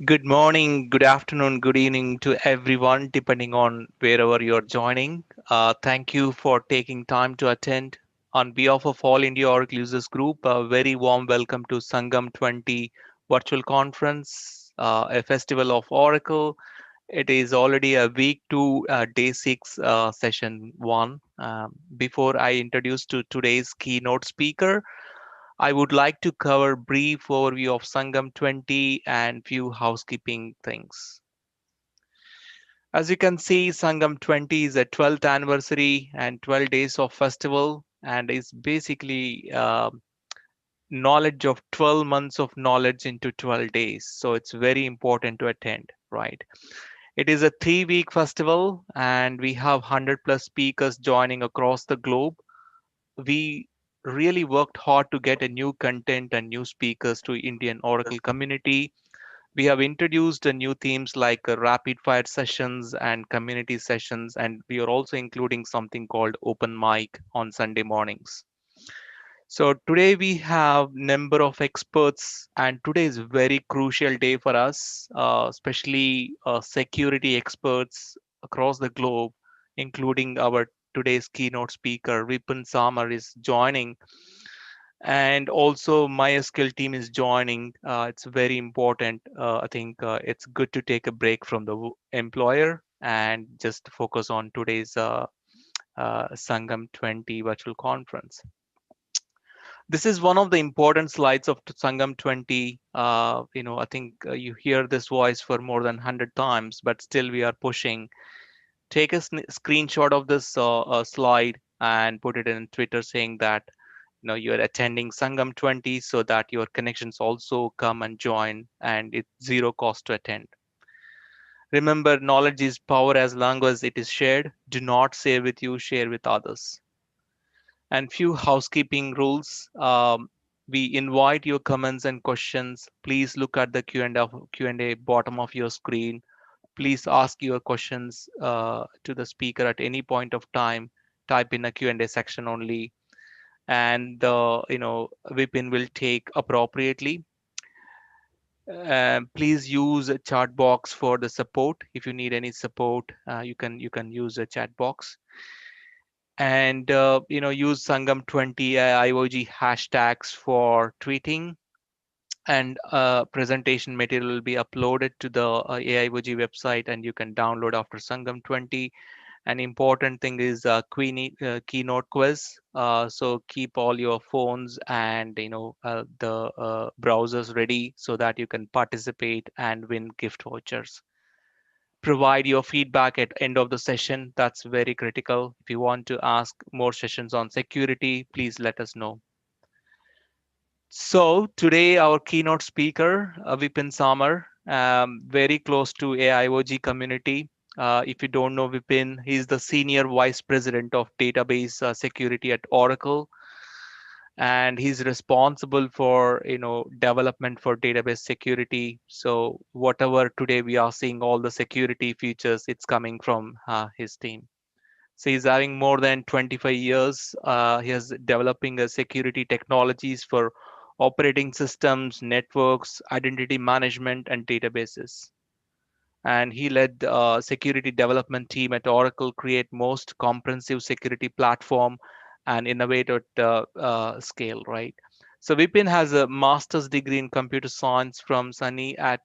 Good morning, good afternoon, good evening to everyone, depending on wherever you're joining. Thank you for taking time to attend. On behalf of All India Oracle Users Group, a very warm welcome to Sangam 20 Virtual Conference, a festival of Oracle. It is already a week two, day six, session one. Before I introduce to today's keynote speaker, I would like to cover brief overview of Sangam 20 and few housekeeping things. As you can see, Sangam 20 is a 12th anniversary and 12 days of festival and is basically knowledge of 12 months of knowledge into 12 days. So it's very important to attend, right? It is a 3-week festival and we have 100 plus speakers joining across the globe. We really worked hard to get a new content and new speakers to Indian Oracle community. We have introduced new themes like rapid fire sessions and community sessions, and we are also including something called open mic on Sunday mornings. So today we have number of experts, and today is very crucial day for us, especially security experts across the globe, including our today's keynote speaker Vipin Samar is joining, and also MySQL team is joining. It's very important. I think it's good to take a break from the employer and just focus on today's Sangam 20 virtual conference. This is one of the important slides of Sangam 20. I think you hear this voice for more than 100 times, but still we are pushing. Take a screenshot of this slide and put it in Twitter saying that you're attending Sangam 20 so that your connections also come and join, and it's zero cost to attend. Remember, knowledge is power as long as it is shared. Do not share with you, share with others. And few housekeeping rules. We invite your comments and questions. Please look at the Q&A bottom of your screen. Please ask your questions to the speaker at any point of time. Type in a Q&A section only, and Vipin will take appropriately. Please use a chat box for the support. If you need any support, you can use a chat box. And use Sangam 20 IOG hashtags for tweeting. And presentation material will be uploaded to the AIOG website, and you can download after Sangam 20. An important thing is keynote quiz. So keep all your phones and the browsers ready so that you can participate and win gift vouchers. Provide your feedback at end of the session. That's very critical. If you want to ask more sessions on security, please let us know. So today our keynote speaker, Vipin Samar, very close to AIOG community. If you don't know Vipin, he's the senior vice president of database security at Oracle, and he's responsible for development for database security. So whatever today we are seeing, all the security features, it's coming from his team. So he's having more than 25 years. He is developing security technologies for operating systems, networks, identity management, and databases. And he led the security development team at Oracle, create most comprehensive security platform and innovate at scale, right? So Vipin has a master's degree in computer science from SUNY at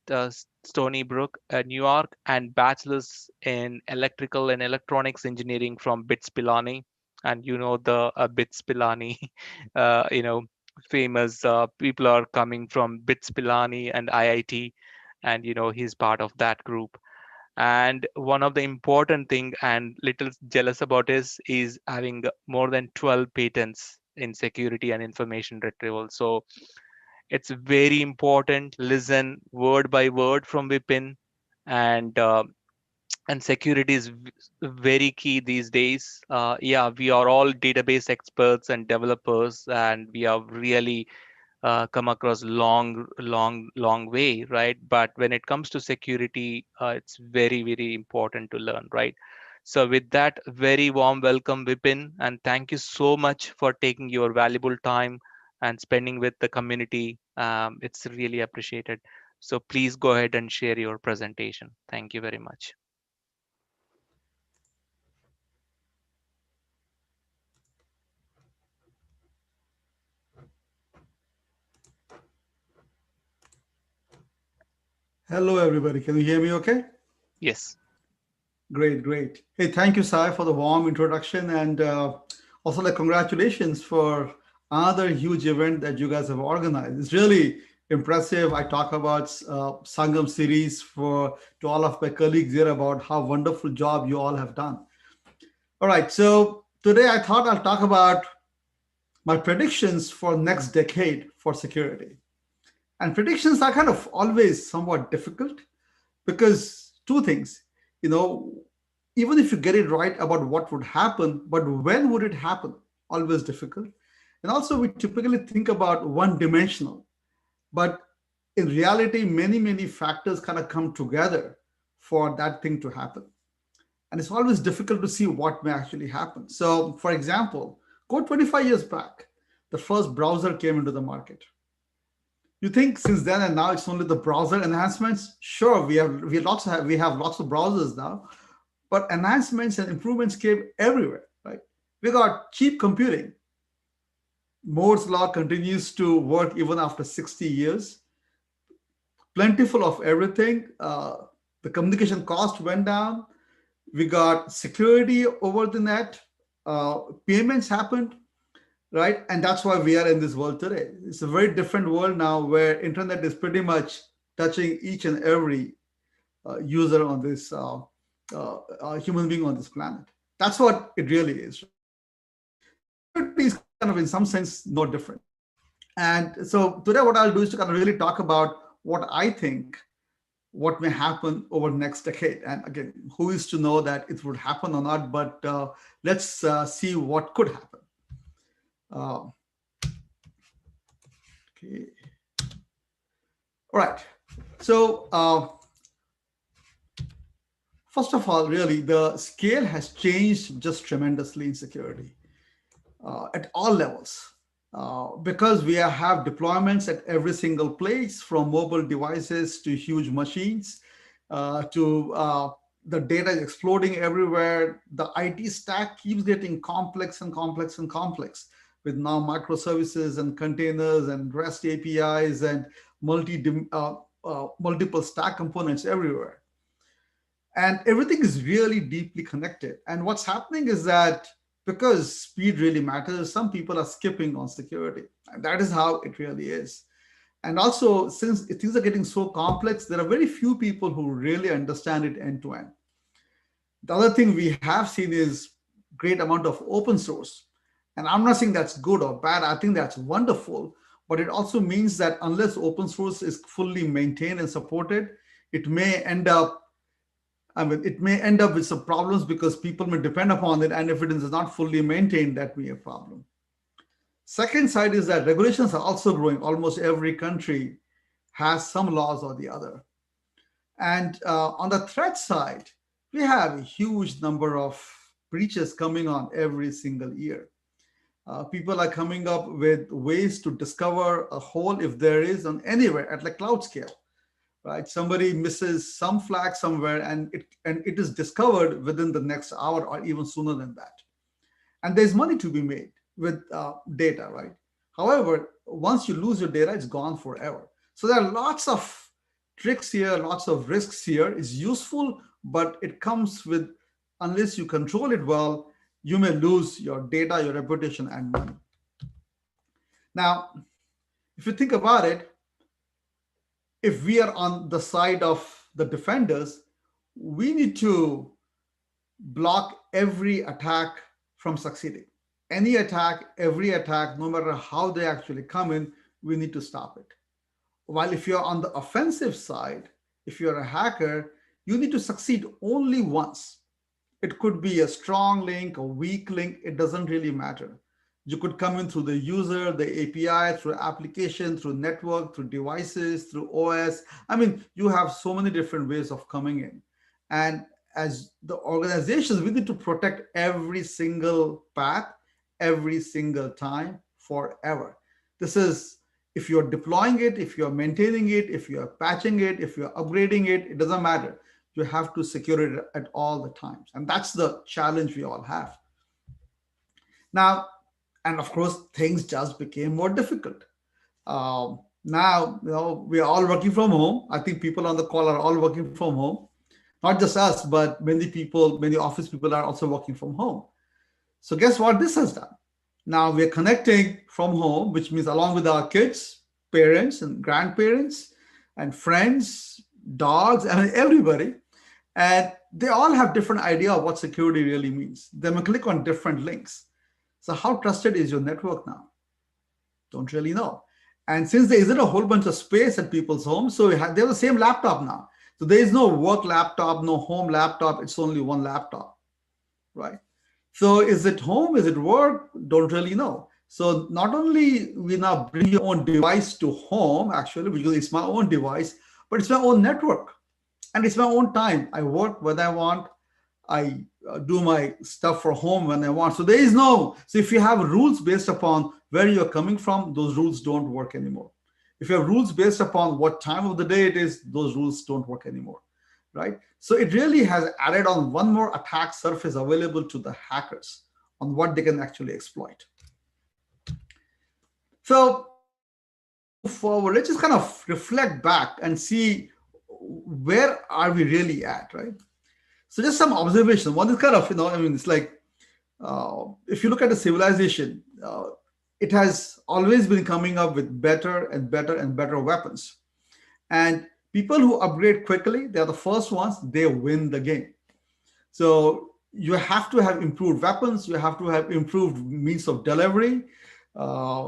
Stony Brook, New York, and bachelor's in electrical and electronics engineering from BITS Pilani. And the BITS Pilani, famous people are coming from BITS Pilani and IIT, and he's part of that group. And one of the important thing and little jealous about is having more than 12 patents in security and information retrieval. So it's very important. Listen word by word from Vipin, and security is very key these days. Yeah, we are all database experts and developers, and we are really come across long way, right? But when it comes to security, it's very important to learn, right? So with that, very warm welcome, Vipin, and thank you so much for taking your valuable time and spending with the community. It's really appreciated. So please go ahead and share your presentation. Thank you very much. Hello, everybody. Can you hear me okay? Yes. Great, great. Hey, thank you, Sai, for the warm introduction. And also, congratulations for another huge event that you guys have organized. It's really impressive. I talk about Sangam series to all of my colleagues here about how wonderful job you all have done. All right. So today I thought I'll talk about my predictions for next decade for security. And predictions are kind of always somewhat difficult because two things, you know, even if you get it right about what would happen, but when would it happen? Always difficult. And also, we typically think about one dimensional, but in reality, many factors kind of come together for that thing to happen. And it's always difficult to see what may actually happen. So, for example, go 25 years back, the first browser came into the market. You think since then and now it's only the browser enhancements? Sure, we have lots of browsers now, but enhancements and improvements came everywhere, right? We got cheap computing. Moore's law continues to work even after 60 years. Plentiful of everything. The communication cost went down. We got security over the net. Payments happened. right? And that's why we are in this world today. It's a very different world now where internet is pretty much touching each and every user on this human being on this planet. That's what it really is, right? So security is kind of in some sense no different. And so today what I'll do is to kind of really talk about what I think what may happen over the next decade. And again, who is to know that it would happen or not, but let's see what could happen. Uh, okay. All right. So first of all, really, the scale has changed just tremendously in security at all levels. Because we have deployments at every single place, from mobile devices to huge machines, to the data is exploding everywhere. The IT stack keeps getting complex and complex and complex, with now microservices and containers and REST APIs and multiple stack components everywhere. And everything is really deeply connected. And what's happening is that because speed really matters, some people are skipping on security. And that is how it really is. And also, since things are getting so complex, there are very few people who really understand it end to end. The other thing we have seen is great amount of open source. And I'm not saying that's good or bad. I think that's wonderful. But it also means that unless open source is fully maintained and supported, it may end up it may end up with some problems because people may depend upon it, and if it is not fully maintained, that may be a problem. Second side is that regulations are also growing. Almost every country has some laws or the other. And on the threat side, we have a huge number of breaches coming on every single year. People are coming up with ways to discover a hole if there is on anywhere at the cloud scale, right? Somebody misses some flag somewhere, and it is discovered within the next hour or even sooner than that. And there's money to be made with data, right? However, once you lose your data, it's gone forever. So there are lots of tricks here, lots of risks here. It's useful, but it comes with, unless you control it well, you may lose your data, your reputation, and money. Now, if you think about it, if we are on the side of the defenders, we need to block every attack from succeeding. Any attack, every attack, no matter how they actually come in, we need to stop it. While if you're on the offensive side, if you're a hacker, you need to succeed only once. It could be a strong link, a weak link, it doesn't really matter. You could come in through the user, the API, through application, through network, through devices, through OS. I mean, you have so many different ways of coming in. And as the organizations, we need to protect every single path, every single time, forever. This is, if you're deploying it, if you're maintaining it, if you're patching it, if you're upgrading it, it doesn't matter. You have to secure it at all the times. And that's the challenge we all have. Now, and of course, things just became more difficult. Now, we are all working from home. I think people on the call are all working from home. Not just us, but many people, many office people are also working from home. So guess what this has done? Now we're connecting from home, which means along with our kids, parents and grandparents and friends, dogs, and everybody. And they all have different idea of what security really means. They may click on different links. So how trusted is your network now? Don't really know. And since there isn't a whole bunch of space at people's homes, so they have the same laptop now. So there is no work laptop, no home laptop. It's only one laptop, right? So is it home? Is it work? Don't really know. So not only we now bring your own device to home, actually, because it's my own device, but it's my own network and it's my own time. I work when I want. I do my stuff for home when I want. So there is no, so if you have rules based upon where you're coming from, those rules don't work anymore. If you have rules based upon what time of the day it is, those rules don't work anymore, right? So it really has added on one more attack surface available to the hackers on what they can actually exploit. So as we move forward, let's just kind of reflect back and see where are we really at, right? So just some observation. One is kind of, I mean, it's like if you look at the civilization, it has always been coming up with better and better and better weapons. And people who upgrade quickly, they're the first ones, they win the game. So you have to have improved weapons, you have to have improved means of delivery,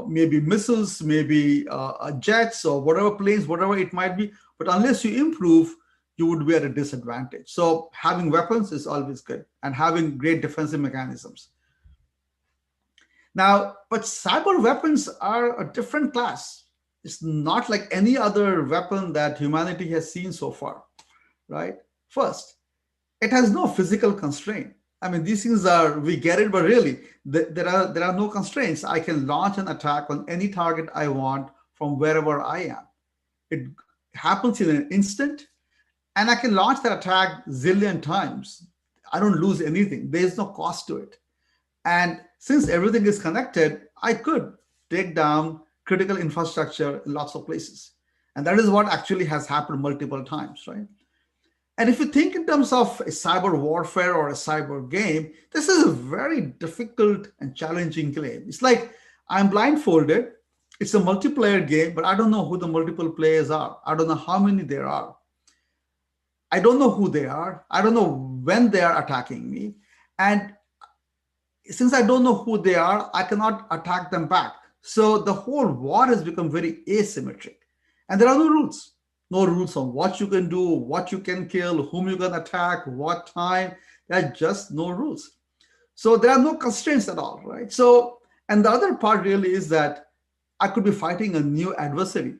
maybe missiles, maybe jets or whatever planes, whatever it might be. But unless you improve, you would be at a disadvantage. So having weapons is always good and having great defensive mechanisms. Now, but cyber weapons are a different class. It's not like any other weapon that humanity has seen so far, right? First, it has no physical constraint. I mean, these things are, we get it, but really, there are no constraints. I can launch an attack on any target I want from wherever I am. It happens in an instant, and I can launch that attack zillion times. I don't lose anything. There's no cost to it. And since everything is connected, I could take down critical infrastructure in lots of places. And that is what actually has happened multiple times, right? And if you think in terms of a cyber warfare or a cyber game, this is a very difficult and challenging game. It's like I'm blindfolded. It's a multiplayer game, but I don't know who the multiple players are. I don't know how many there are. I don't know who they are. I don't know when they are attacking me. And since I don't know who they are, I cannot attack them back. So the whole war has become very asymmetric. And there are no rules. No rules on what you can do, what you can kill, whom you can attack, what time. There are just no rules. So there are no constraints at all, right? So, and the other part really is that I could be fighting a new adversary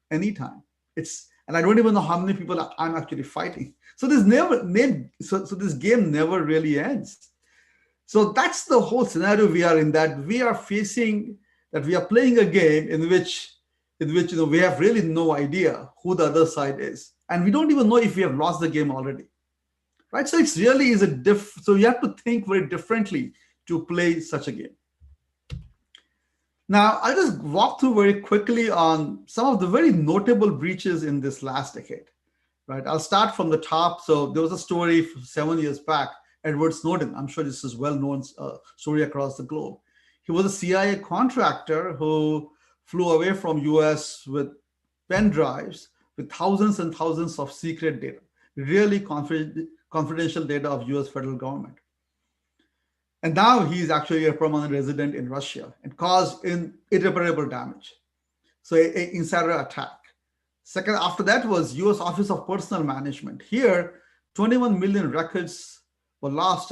anytime. And I don't even know how many people I'm actually fighting. So so this game never really ends. So that's the whole scenario we are in, that we are facing, that we are playing a game in which we have really no idea who the other side is. And we don't even know if we have lost the game already. Right? So it's really is so you have to think very differently to play such a game. Now, I'll just walk through very quickly on some of the very notable breaches in this last decade. Right? I'll start from the top. So there was a story 7 years back, Edward Snowden. I'm sure this is well-known story across the globe. He was a CIA contractor who flew away from US with pen drives with thousands and thousands of secret data, really confidential data of US federal government. And now he's actually a permanent resident in Russia and caused irreparable damage. So an insider attack. Second, after that was US Office of Personnel Management. Here, 21 million records were lost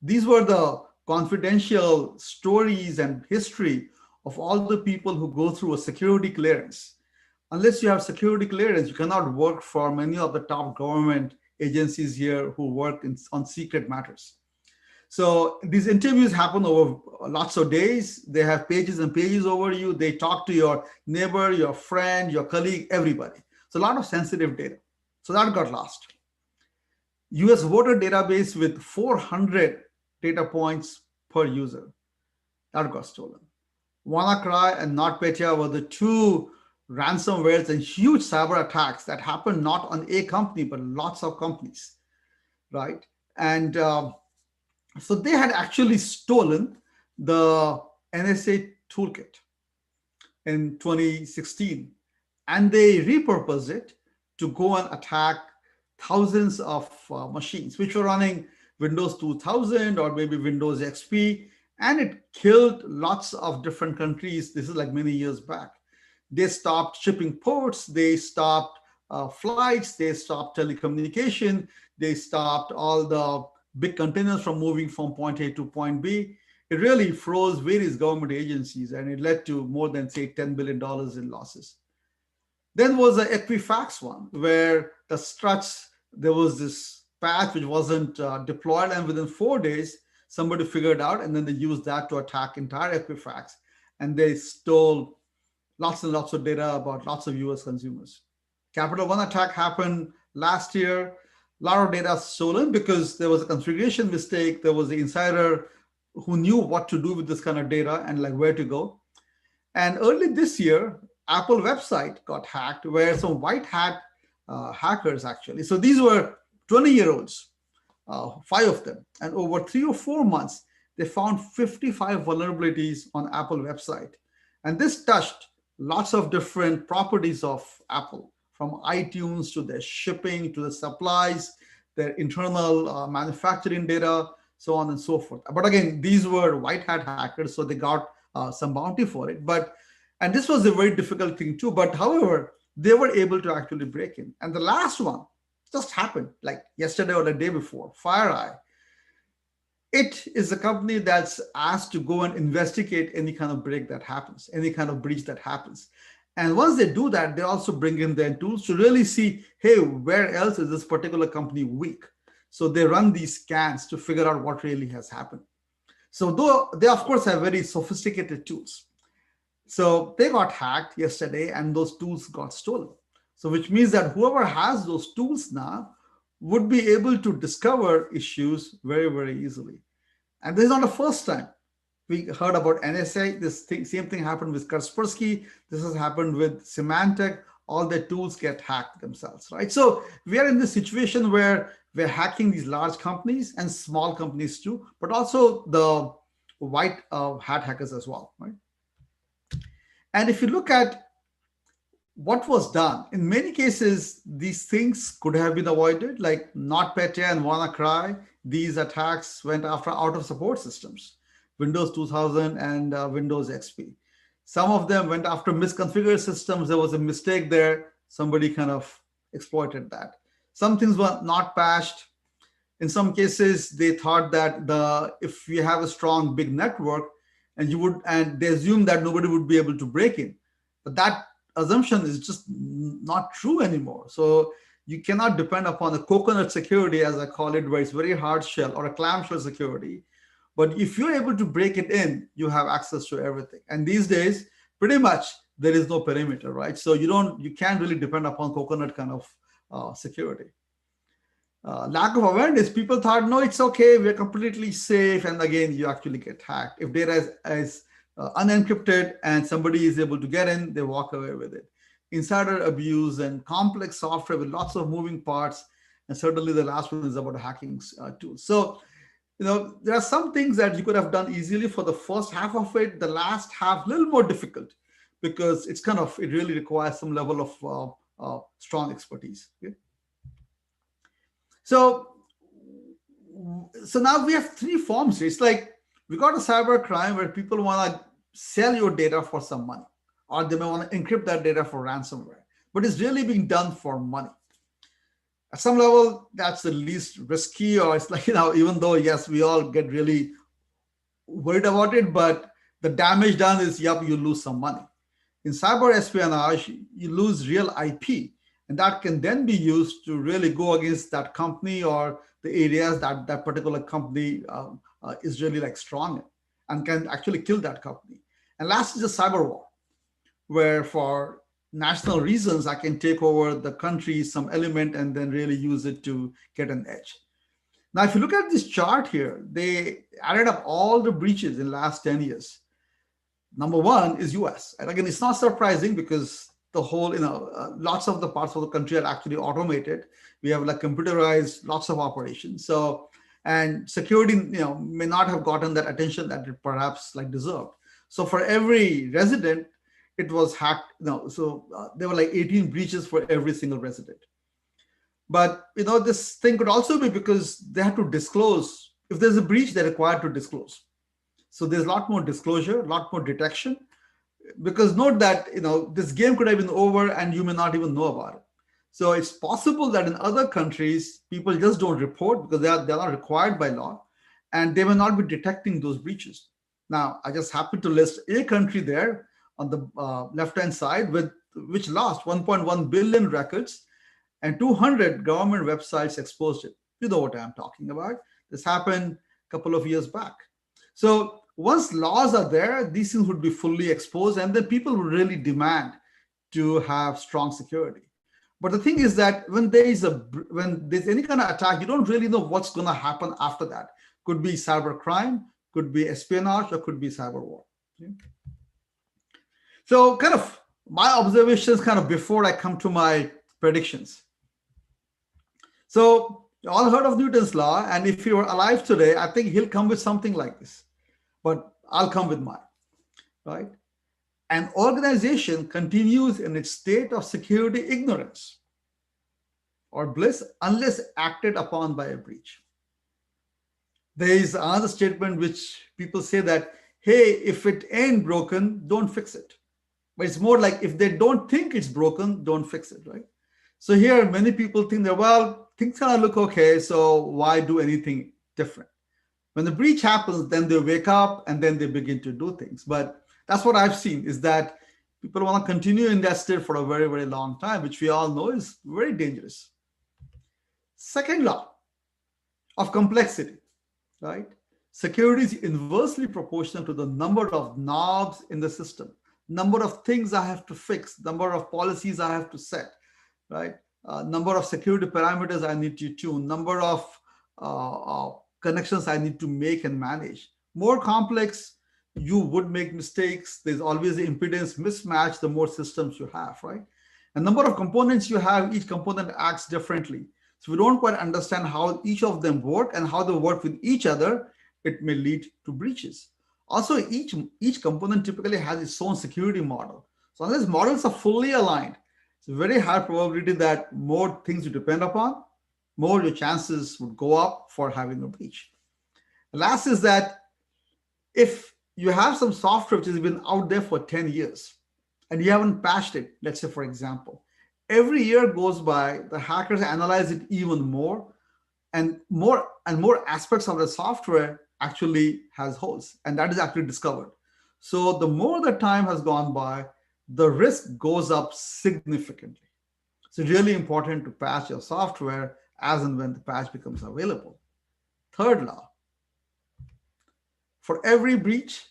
these were the confidential stories and history of all the people who go through a security clearance. Unless you have security clearance, you cannot work for many of the top government agencies here who work on secret matters. So these interviews happen over lots of days. They have pages and pages over you. They talk to your neighbor, your friend, your colleague, everybody. So a lot of sensitive data. So that got lost. US voter database with 400 data points per user. That got stolen. WannaCry and NotPetya were the two ransomwares and huge cyber attacks that happened not on a company, but lots of companies, right? And so they had actually stolen the NSA toolkit in 2016, and they repurposed it to go and attack thousands of machines, which were running Windows 2000 or maybe Windows XP, and it killed lots of different countries. This is like many years back. They stopped shipping ports, they stopped flights, they stopped telecommunication, they stopped all the big containers from moving from point A to point B. It really froze various government agencies, and it led to more than, say, $10 billion in losses. Then was the Equifax one, where the struts, there was this patch which wasn't deployed, and within 4 days, somebody figured out, and then they used that to attack entire Equifax, and they stole lots and lots of data about lots of US consumers. Capital One attack happened last year. A lot of data stolen because there was a configuration mistake. There was the insider who knew what to do with this kind of data and like where to go. And early this year, Apple website got hacked, where some Whitehat hackers actually. So these were 20-year-olds, 5 of them, and over 3 or 4 months, they found 55 vulnerabilities on Apple website. And this touched lots of different properties of Apple, from iTunes to their shipping to the supplies, their internal manufacturing data, so on and so forth. But again, these were white hat hackers, so they got some bounty for it. And this was a very difficult thing too. But however, they were able to actually break in. And the last one just happened like yesterday or the day before. FireEye, it is a company that's asked to go and investigate any kind of break that happens, any kind of breach that happens. And once they do that, they also bring in their tools to really see, hey, where else is this particular company weak? So they run these scans to figure out what really has happened. So though they of course have very sophisticated tools. So they got hacked yesterday and those tools got stolen. So which means that whoever has those tools now would be able to discover issues very, very easily. And this is not the first time we heard about NSA. Same thing happened with Kaspersky. This has happened with Symantec. All their tools get hacked themselves, right? So we are in this situation where we're hacking these large companies and small companies too, but also the white hat hackers as well, right? And if you look at what was done, in many cases, these things could have been avoided, like NotPetya and WannaCry. These attacks went after out of support systems, Windows 2000 and Windows XP. Some of them went after misconfigured systems. There was a mistake there. Somebody kind of exploited that. Some things were not patched. In some cases, they thought that if you have a strong big network, and they assume that nobody would be able to break in, but that assumption is just not true anymore. So you cannot depend upon a coconut security, as I call it, where it's very hard shell, or a clamshell security. But if you're able to break it in, you have access to everything. And these days, pretty much there is no perimeter, right? So you can't really depend upon coconut kind of security. Lack of awareness, people thought, no, it's okay, we're completely safe. And again, you actually get hacked. If data is unencrypted and somebody is able to get in, they walk away with it. Insider abuse and complex software with lots of moving parts. And certainly the last one is about hacking tools. So, there are some things that you could have done easily for the first half of it. The last half, a little more difficult because it really requires some level of strong expertise. Okay? So now we have three forms. It's like we got a cyber crime where people want to sell your data for some money, or they may want to encrypt that data for ransomware, but it's really being done for money. At some level, that's the least risky, or it's like, even though, yes, we all get really worried about it, but the damage done is, you lose some money. In cyber espionage, you lose real IP, and that can then be used to really go against that company or the areas that that particular company is really like strong in, and can actually kill that company. And last is the cyber war, where for national reasons, I can take over the country, some element, and then really use it to get an edge. Now, if you look at this chart here, they added up all the breaches in the last 10 years. Number one is US. And again, it's not surprising because the whole, lots of the parts of the country are actually automated. We have like computerized lots of operations. So, and security, may not have gotten that attention that it perhaps like deserved. So for every resident, it was hacked. There were like 18 breaches for every single resident. But this thing could also be because they had to disclose. If there's a breach, they're required to disclose. So there's a lot more disclosure, a lot more detection. Because note that this game could have been over and you may not even know about it. So it's possible that in other countries, people just don't report because they're not required by law, and they may not be detecting those breaches. Now, I just happen to list a country there on the left-hand side which lost 1.1 billion records, and 200 government websites exposed it. You know what I'm talking about. This happened a couple of years back. So once laws are there, these things would be fully exposed, and then people would really demand to have strong security. But the thing is that when there's any kind of attack, you don't really know what's going to happen after that. Could be cyber crime, could be espionage, or could be cyber war. Okay? So kind of my observations kind of before I come to my predictions. So You all heard of Newton's law, and if he were alive today, I think he'll come with something like this. But I'll come with mine, right? An organization continues in its state of security ignorance or bliss unless acted upon by a breach. There is another statement which people say that, hey, if it ain't broken, don't fix it. But it's more like if they don't think it's broken, don't fix it, right? So here, many people think that, well, things kind of look okay, so why do anything different? When the breach happens, then they wake up and then they begin to do things. But that's what I've seen is that people want to continue in that state for a very, very long time, which we all know is very dangerous. Second law of complexity, right? Security is inversely proportional to the number of knobs in the system, number of things I have to fix, number of policies I have to set, right? Number of security parameters I need to tune, number of connections I need to make and manage. More complex, you would make mistakes. There's always the impedance mismatch, the more systems you have, right? A number of components you have, each component acts differently. So we don't quite understand how each of them work and how they work with each other, it may lead to breaches. Also, each component typically has its own security model. So unless models are fully aligned, it's a very high probability that more things you depend upon, more your chances would go up for having a breach. The last is that if you have some software which has been out there for 10 years and you haven't patched it, let's say, for example, every year goes by, the hackers analyze it even more, and more aspects of the software actually has holes, and that is actually discovered. So the more the time has gone by, the risk goes up significantly. So it's really important to patch your software as and when the patch becomes available. Third law, for every breach,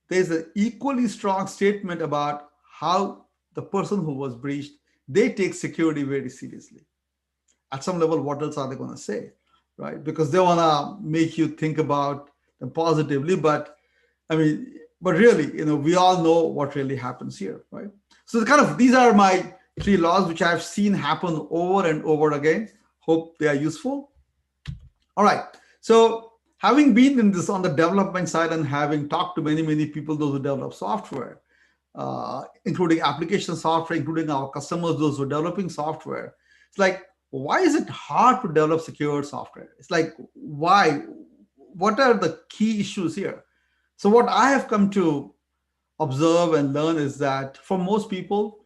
there's an equally strong statement about how the person who was breached, they take security very seriously. At some level, what else are they going to say, right? Because they want to make you think about them positively, but I mean, but really, we all know what really happens here, right? So these are my three laws which I've seen happen over and over again. Hope they are useful. All right. So having been in this on the development side and having talked to many, many people, those who develop software, including application software, including our customers, those who are developing software, it's like, why is it hard to develop secure software? It's like, why? What are the key issues here? So what I have come to observe and learn is that for most people,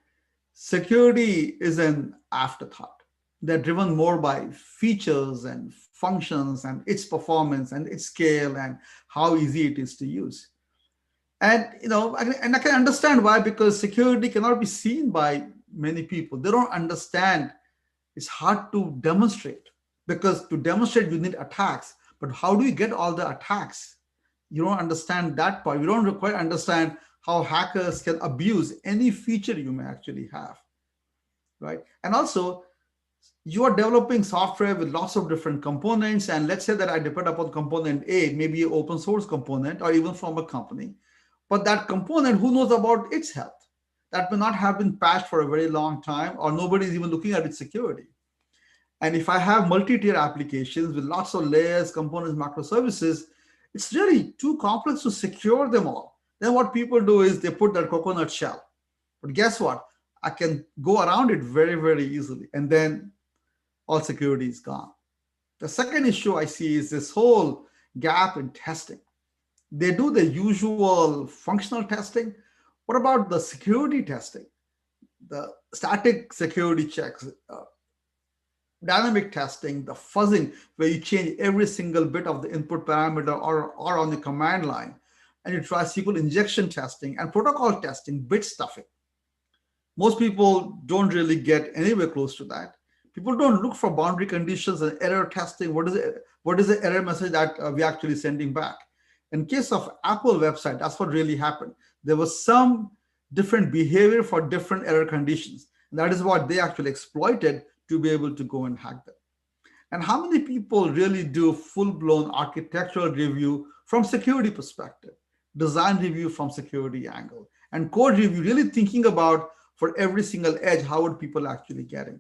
security is an afterthought. They're driven more by features and functions and its performance and its scale and how easy it is to use. And I can understand why, because security cannot be seen by many people. They don't understand. It's hard to demonstrate, because to demonstrate you need attacks. But how do you get all the attacks? You don't understand that part. You don't quite understand how hackers can abuse any feature you may actually have, right? And also, you are developing software with lots of different components. And let's say that I depend upon component A, maybe an open source component or even from a company. But that component, who knows about its health? That may not have been patched for a very long time, or nobody's even looking at its security. And if I have multi-tier applications with lots of layers, components, microservices, it's really too complex to secure them all. Then what people do is they put that coconut shell. But guess what? I can go around it very, very easily. And then all security is gone. The second issue I see is this whole gap in testing. They do the usual functional testing. What about the security testing? The static security checks, dynamic testing, the fuzzing, where you change every single bit of the input parameter or on the command line, and you try SQL injection testing and protocol testing, bit stuffing. Most people don't really get anywhere close to that. People don't look for boundary conditions and error testing. What is it? What is the error message that we're actually sending back? In case of Apple website, that's what really happened. There was some different behavior for different error conditions. And that is what they actually exploited to be able to go and hack them. And how many people really do full-blown architectural review from security perspective, design review from security angle, and code review, really thinking about for every single edge, how would people actually get it?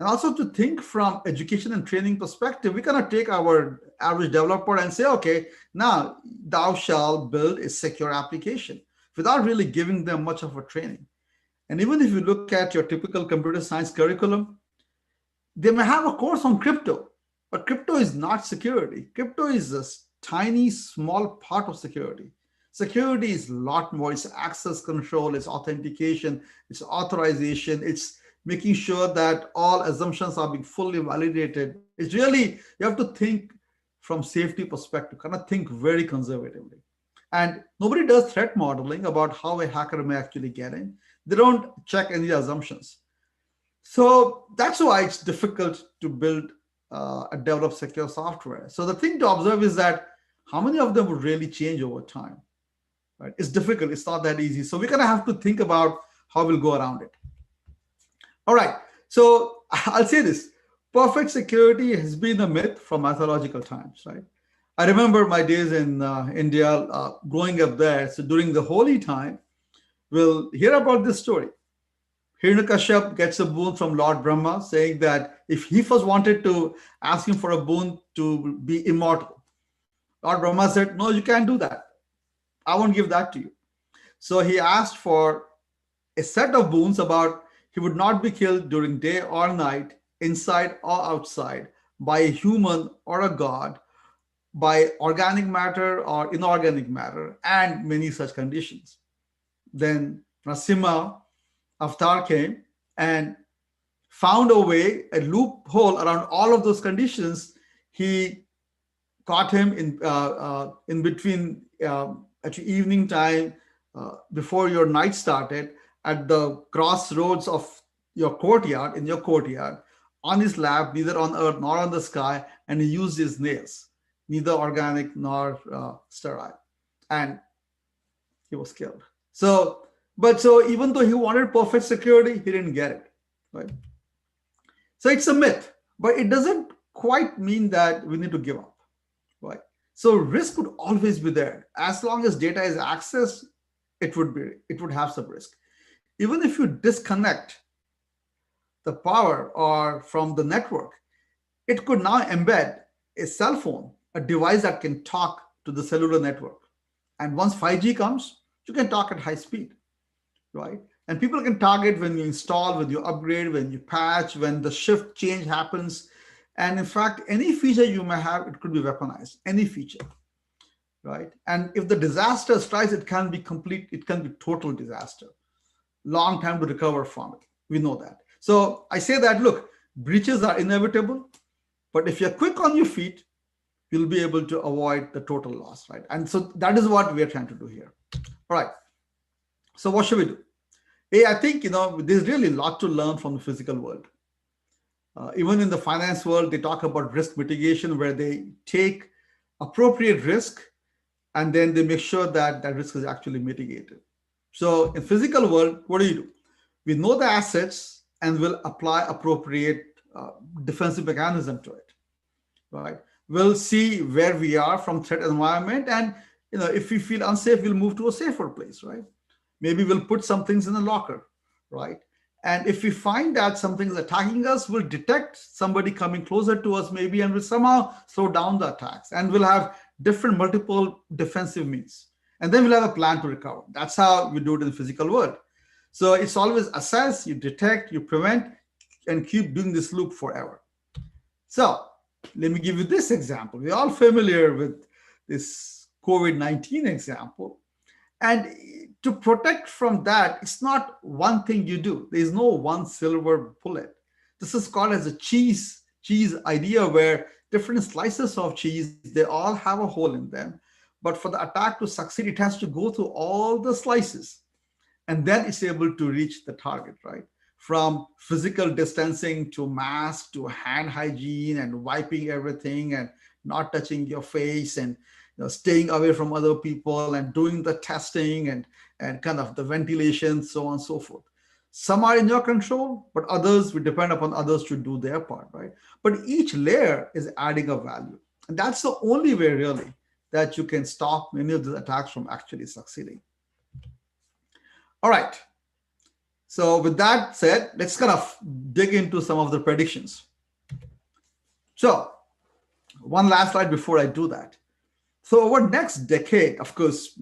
And also to think from education and training perspective, we cannot take our average developer and say, okay, now thou shall build a secure application without really giving them much of a training. And even if you look at your typical computer science curriculum, they may have a course on crypto, but crypto is not security. Crypto is a tiny, small part of security. Security is a lot more. It's access control, it's authentication, it's authorization, it's making sure that all assumptions are being fully validated. It's really, you have to think from safety perspective, kind of think very conservatively. And nobody does threat modeling about how a hacker may actually get in. They don't check any assumptions. So that's why it's difficult to build and develop secure software. So the thing to observe is that how many of them would really change over time, right? It's difficult. It's not that easy. So we're gonna have to think about how we'll go around it. All right. So I'll say this: perfect security has been a myth from mythological times, right? I remember my days in India, growing up there. So during the holy time, we'll hear about this story. Hiranyakashyap gets a boon from Lord Brahma, saying that if he first wanted to ask him for a boon to be immortal, Lord Brahma said, "No, you can't do that. I won't give that to you." So he asked for a set of boons about he would not be killed during day or night, inside or outside, by a human or a god, by organic matter or inorganic matter, and many such conditions. Then Nasimha Avatar came and found a way, a loophole around all of those conditions. He caught him in between at evening time, before your night started, at the crossroads of your courtyard, in your courtyard, on his lap, neither on earth nor on the sky, and he used his nails, neither organic nor sterile, and he was killed. So, but so even though he wanted perfect security, he didn't get it, right? So it's a myth, but it doesn't quite mean that we need to give up, right? So risk would always be there. As long as data is accessed, it would have some risk. Even if you disconnect the power or from the network, it could now embed a cell phone, a device that can talk to the cellular network. And once 5G comes, you can talk at high speed, right? And people can target when you install, when you upgrade, when you patch, when the shift change happens. And in fact, any feature you may have, it could be weaponized, any feature, right? And if the disaster strikes, it can be complete, it can be total disaster. Long time to recover from it. We know that. So I say that, look, breaches are inevitable, but if you're quick on your feet, you'll be able to avoid the total loss, right? And so that is what we're trying to do here. All right. So what should we do? Hey, I think, there's really a lot to learn from the physical world. Even in the finance world, they talk about risk mitigation, where they take appropriate risk and then they make sure that that risk is actually mitigated. So in physical world, what do? We know the assets and will apply appropriate defensive mechanism to it, right? We'll see where we are from threat environment, and if we feel unsafe, we'll move to a safer place, right? Maybe we'll put some things in a locker, right? And if we find that something is attacking us, we'll detect somebody coming closer to us, maybe, and we'll somehow slow down the attacks. And we'll have different multiple defensive means. And then we'll have a plan to recover. That's how we do it in the physical world. So it's always assess, you detect, you prevent, and keep doing this loop forever. So let me give you this example. We're all familiar with this COVID-19 example. And to protect from that, it's not one thing you do. There's no one silver bullet. This is called as a cheese idea, where different slices of cheese, they all have a hole in them. But for the attack to succeed, it has to go through all the slices. And then it's able to reach the target, right? From physical distancing to mask to hand hygiene and wiping everything and not touching your face, and staying away from other people and doing the testing and kind of the ventilation, so on and so forth. Some are in your control, but others, we depend upon others to do their part, right? But each layer is adding a value. And that's the only way, really, that you can stop many of the attacks from actually succeeding. All right. So with that said, let's kind of dig into some of the predictions. So one last slide before I do that. So over next decade, of course,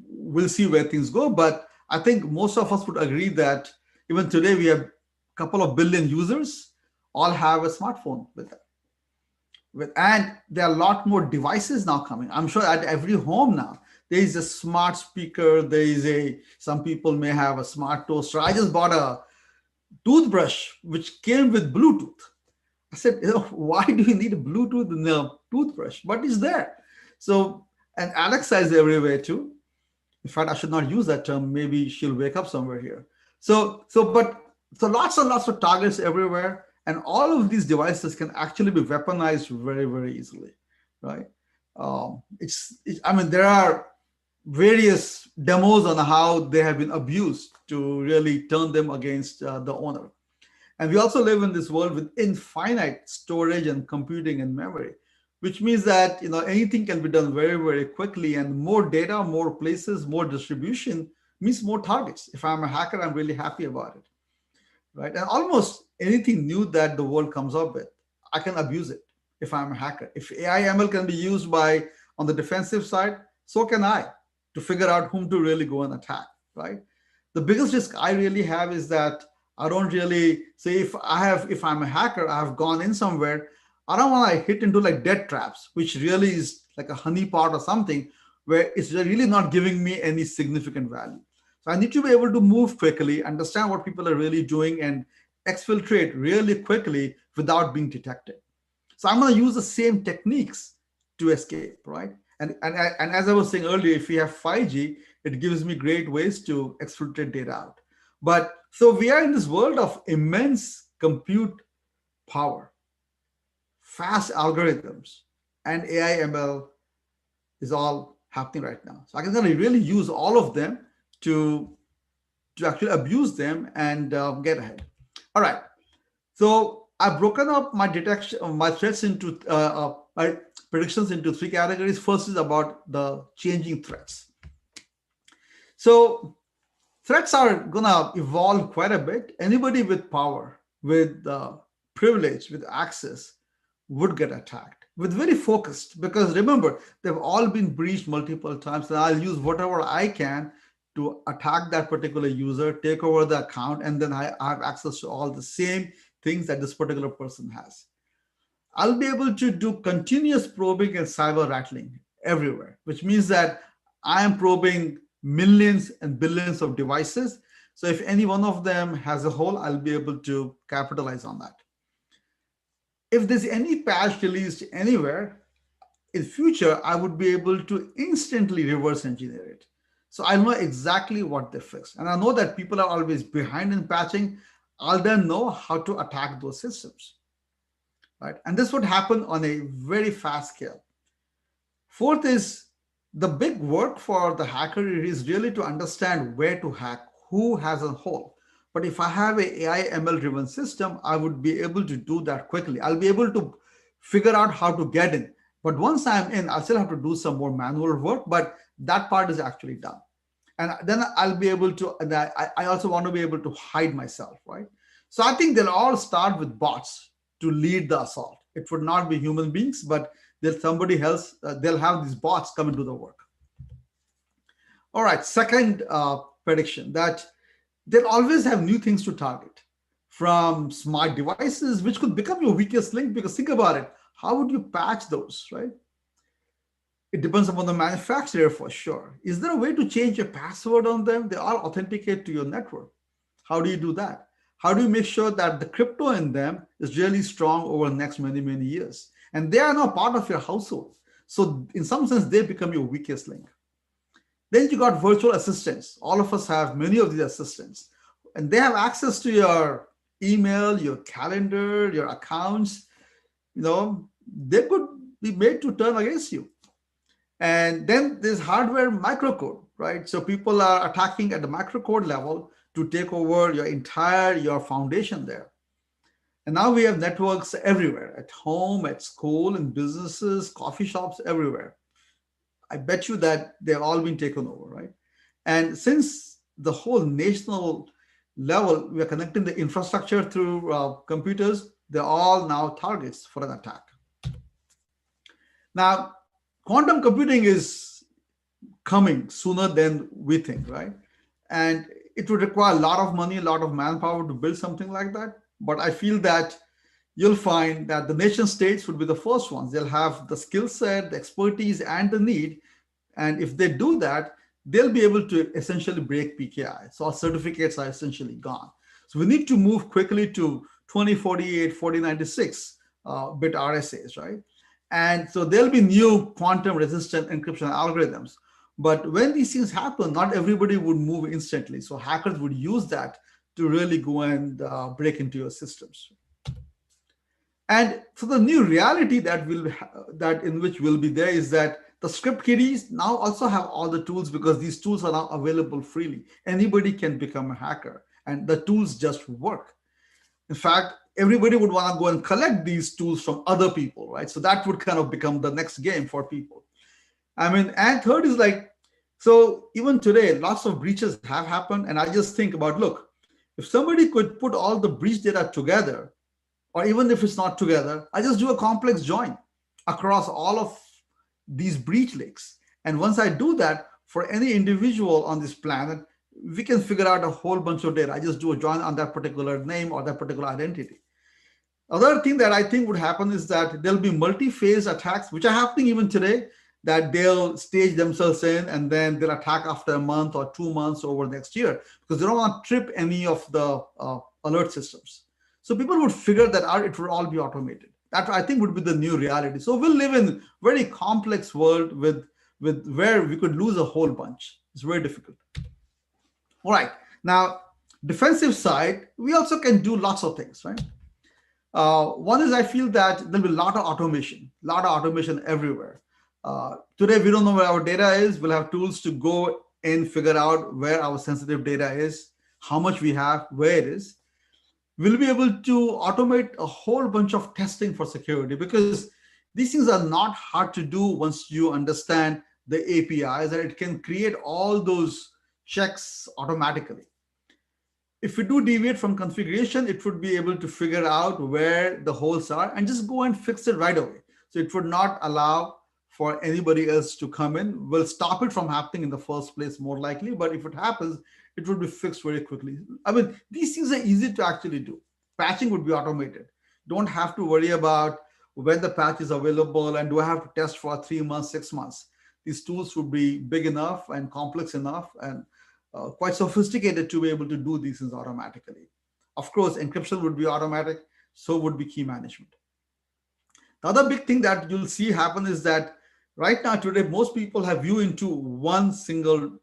we'll see where things go. But I think most of us would agree that even today we have a couple of billion users, all have a smartphone with them. And there are a lot more devices now coming. I'm sure at every home now there is a smart speaker. There is a some people may have a smart toaster. I just bought a toothbrush which came with Bluetooth. I said, why do you need a Bluetooth in the toothbrush? But it's there. So, and Alexa is everywhere too. In fact, I should not use that term. Maybe she'll wake up somewhere here. So lots and lots of targets everywhere, and all of these devices can actually be weaponized very, very easily, right? I mean, there are various demos on how they have been abused to really turn them against the owner. And we also live in this world with infinite storage and computing and memory, which means that anything can be done very, very quickly, and more data, more places, more distribution means more targets. If I'm a hacker, I'm really happy about it, right? And almost anything new that the world comes up with, I can abuse it if I'm a hacker. If AI ML can be used by on the defensive side, so can I to figure out whom to really go and attack, right? The biggest risk I really have is that I don't really say if I'm a hacker, I have gone in somewhere, I don't want to hit into like death traps, which really is like a honeypot or something where it's really not giving me any significant value. So I need to be able to move quickly, understand what people are really doing, and exfiltrate really quickly without being detected. So I'm going to use the same techniques to escape, right? And as I was saying earlier, if we have 5G, it gives me great ways to exfiltrate data out. But so we are in this world of immense compute power, fast algorithms, and AI ML is all happening right now. So I can really use all of them to actually abuse them and get ahead. All right. So I've broken up my detection, my threats into my predictions into three categories. First is about the changing threats. So threats are gonna evolve quite a bit. Anybody with power, with privilege, with access, would get attacked. With very focused, because remember they've all been breached multiple times, and I'll use whatever I can to attack that particular user, take over the account, and then I have access to all the same things that this particular person has. I'll be able to do continuous probing and cyber rattling everywhere, which means that I am probing millions and billions of devices. So if any one of them has a hole, I'll be able to capitalize on that. If there's any patch released anywhere in future, I would be able to instantly reverse engineer it. So I know exactly what they fixed. And I know that people are always behind in patching. I'll then know how to attack those systems, right? And this would happen on a very fast scale. Fourth is the big work for the hacker is really to understand where to hack, who has a hole. But if I have a AI ML driven system, I would be able to do that quickly. I'll be able to figure out how to get in. But once I'm in, I'll still have to do some more manual work, but that part is actually done. And then I'll be able to, and I also want to be able to hide myself, right? So I think they'll all start with bots to lead the assault. It would not be human beings, but there's somebody else, they'll have these bots come and do the work. All right, second prediction that they'll always have new things to target, from smart devices, which could become your weakest link, because think about it. How would you patch those, right? It depends upon the manufacturer for sure. Is there a way to change your password on them? They all authenticate to your network. How do you do that? How do you make sure that the crypto in them is really strong over the next many, many years? And they are now part of your household. So in some sense, they become your weakest link. Then you got virtual assistants. All of us have many of these assistants, and they have access to your email, your calendar, your accounts. They could be made to turn against you. And then there's hardware microcode, right? So people are attacking at the microcode level to take over your foundation there. And now we have networks everywhere, at home, at school, in businesses, coffee shops, everywhere. I bet you that they've all been taken over, right? And since the whole level, we are connecting the infrastructure through computers. They're all now targets for an attack. Now, quantum computing is coming sooner than we think, right? And it would require a lot of money, a lot of manpower to build something like that. But I feel that you'll find that the nation states would be the first ones. They'll have the skill set, the expertise, and the need. And if they do that, they'll be able to essentially break PKI. So our certificates are essentially gone. So we need to move quickly to 2048, 4096 bit RSAs, right? And so there'll be new quantum resistant encryption algorithms. But when these things happen, not everybody would move instantly. So hackers would use that to really go and break into your systems. And so the new reality that in which will be there is that the script kiddies now also have all the tools because these tools are now available freely. Anybody can become a hacker, and the tools just work. In fact, everybody would want to go and collect these tools from other people, right? So that would kind of become the next game for people. I mean, and third is like, so even today, lots of breaches have happened, and I just think about, look, if somebody could put all the breach data together, or even if it's not together, I just do a complex join across all of these breach links. And once I do that for any individual on this planet, we can figure out a whole bunch of data. I just do a join on that particular name or that particular identity. Other thing that I think would happen is that there'll be multi-phase attacks, which are happening even today, that they'll stage themselves in and then they'll attack after a month or 2 months over next year because they don't want to trip any of the alert systems. So people would figure that out, it would all be automated. That I think would be the new reality. So we'll live in very complex world with where we could lose a whole bunch. It's very difficult. All right. Now, defensive side, we also can do lots of things, right? One is I feel that there'll be a lot of automation everywhere. Today, we don't know where our data is. We'll have tools to go and figure out where our sensitive data is, how much we have, where it is. We'll be able to automate a whole bunch of testing for security because these things are not hard to do once you understand the APIs, and it can create all those checks automatically. If we do deviate from configuration, it would be able to figure out where the holes are and just go and fix it right away. So it would not allow for anybody else to come in. We'll stop it from happening in the first place, more likely. But if it happens, it would be fixed very quickly. I mean, these things are easy to actually do. Patching would be automated. Don't have to worry about when the patch is available and do I have to test for 3 months, 6 months. These tools would be big enough and complex enough and quite sophisticated to be able to do these things automatically. Of course, encryption would be automatic, so would be key management. The other big thing that you'll see happen is that right now, today, most people have view into one single